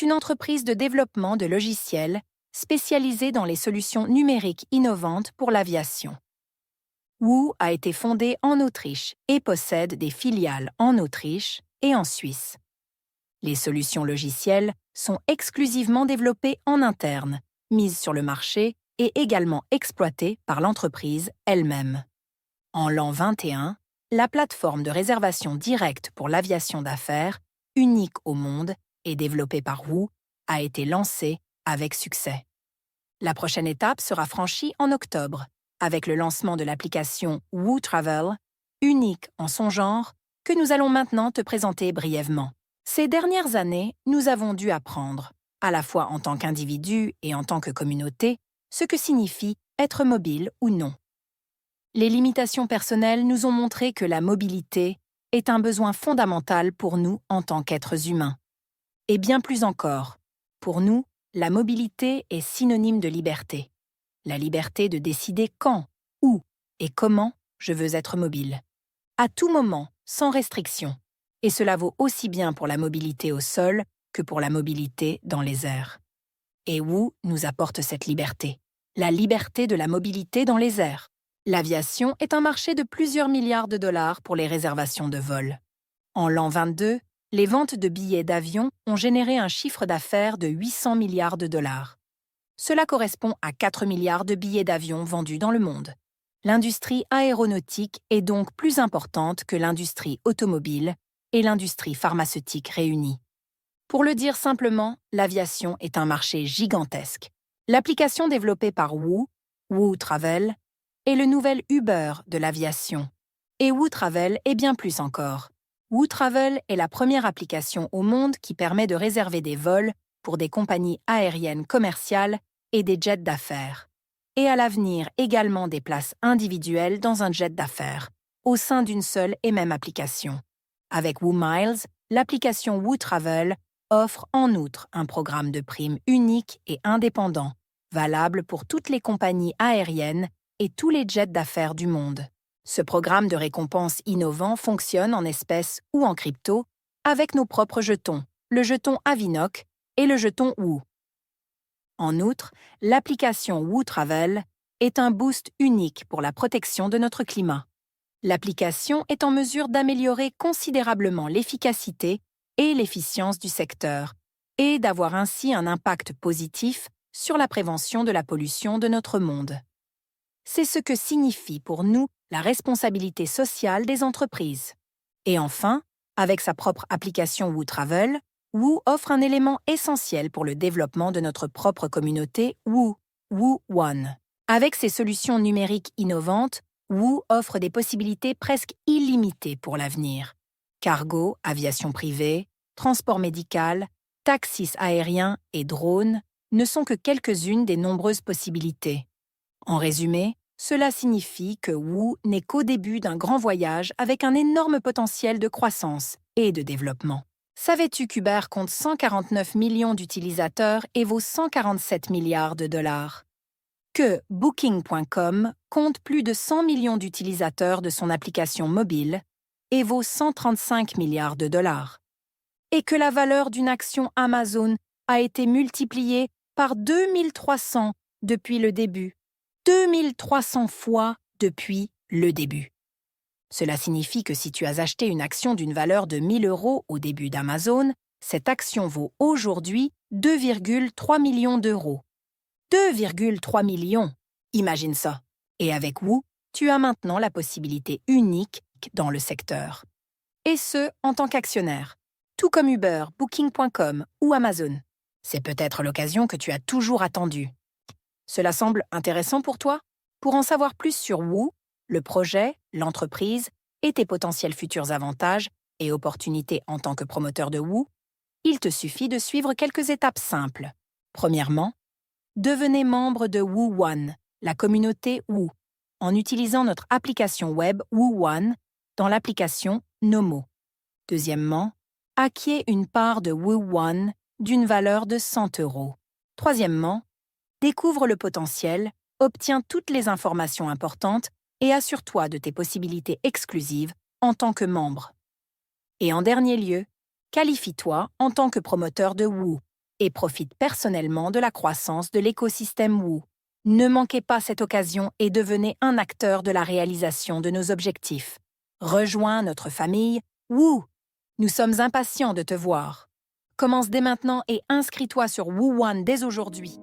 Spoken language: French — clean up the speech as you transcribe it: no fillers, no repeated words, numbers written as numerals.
est une entreprise de développement de logiciels spécialisée dans les solutions numériques innovantes pour l'aviation. WOO a été fondée en Autriche et possède des filiales en Autriche et en Suisse. Les solutions logicielles sont exclusivement développées en interne, mises sur le marché et également exploitées par l'entreprise elle-même. En l'an 21, la plateforme de réservation directe pour l'aviation d'affaires, unique au monde et développée par WOO, a été lancée avec succès. La prochaine étape sera franchie en octobre, avec le lancement de l'application WOO Travel, unique en son genre, que nous allons maintenant te présenter brièvement. Ces dernières années, nous avons dû apprendre, à la fois en tant qu'individu et en tant que communauté, ce que signifie être mobile ou non. Les limitations personnelles nous ont montré que la mobilité est un besoin fondamental pour nous en tant qu'êtres humains. Et bien plus encore, pour nous, la mobilité est synonyme de liberté. La liberté de décider quand, où et comment je veux être mobile. À tout moment, sans restriction. Et cela vaut aussi bien pour la mobilité au sol que pour la mobilité dans les airs. Et WOO nous apporte cette liberté. La liberté de la mobilité dans les airs. L'aviation est un marché de plusieurs milliards de dollars pour les réservations de vol. En l'an 22, les ventes de billets d'avion ont généré un chiffre d'affaires de 800 milliards de dollars. Cela correspond à 4 milliards de billets d'avion vendus dans le monde. L'industrie aéronautique est donc plus importante que l'industrie automobile et l'industrie pharmaceutique réunies. Pour le dire simplement, l'aviation est un marché gigantesque. L'application développée par WOO, WOO Travel, est le nouvel Uber de l'aviation. Et WOO Travel est bien plus encore. WOO Travel est la première application au monde qui permet de réserver des vols pour des compagnies aériennes commerciales et des jets d'affaires. Et à l'avenir également des places individuelles dans un jet d'affaires, au sein d'une seule et même application. Avec WOO Miles, l'application WOO Travel offre en outre un programme de primes unique et indépendant, valable pour toutes les compagnies aériennes et tous les jets d'affaires du monde. Ce programme de récompense innovant fonctionne en espèces ou en crypto avec nos propres jetons, le jeton Avinoc et le jeton WOO. En outre, l'application WOO Travel est un boost unique pour la protection de notre climat. L'application est en mesure d'améliorer considérablement l'efficacité et l'efficience du secteur et d'avoir ainsi un impact positif sur la prévention de la pollution de notre monde. C'est ce que signifie pour nous la responsabilité sociale des entreprises. Et enfin, avec sa propre application WOO Travel, WOO offre un élément essentiel pour le développement de notre propre communauté WOO, WOO One. Avec ses solutions numériques innovantes, WOO offre des possibilités presque illimitées pour l'avenir. Cargo, aviation privée, transport médical, taxis aériens et drones ne sont que quelques-unes des nombreuses possibilités. En résumé, cela signifie que WOO n'est qu'au début d'un grand voyage avec un énorme potentiel de croissance et de développement. Savais-tu qu'Uber compte 149 millions d'utilisateurs et vaut 147 milliards de dollars? Que Booking.com compte plus de 100 millions d'utilisateurs de son application mobile et vaut 135 milliards de dollars? Et que la valeur d'une action Amazon a été multipliée par 2300 depuis le début? 2300 fois depuis le début. Cela signifie que si tu as acheté une action d'une valeur de 1 000 € au début d'Amazon, cette action vaut aujourd'hui 2,3 millions d'euros. 2,3 millions! Imagine ça. Et avec WOO, tu as maintenant la possibilité unique dans le secteur. Et ce, en tant qu'actionnaire. Tout comme Uber, Booking.com ou Amazon. C'est peut-être l'occasion que tu as toujours attendue. Cela semble intéressant pour toi? Pour en savoir plus sur WOO, le projet, l'entreprise et tes potentiels futurs avantages et opportunités en tant que promoteur de WOO, il te suffit de suivre quelques étapes simples. Premièrement, devenez membre de WOO One, la communauté WOO, en utilisant notre application web WOO One dans l'application Nomo. Deuxièmement, acquiers une part de WOO One d'une valeur de 100 €. Troisièmement, découvre le potentiel, obtiens toutes les informations importantes et assure-toi de tes possibilités exclusives en tant que membre. Et en dernier lieu, qualifie-toi en tant que promoteur de WOO et profite personnellement de la croissance de l'écosystème Woo. Ne manquez pas cette occasion et devenez un acteur de la réalisation de nos objectifs. Rejoins notre famille Woo. Nous sommes impatients de te voir. Commence dès maintenant et inscris-toi sur Woo One dès aujourd'hui.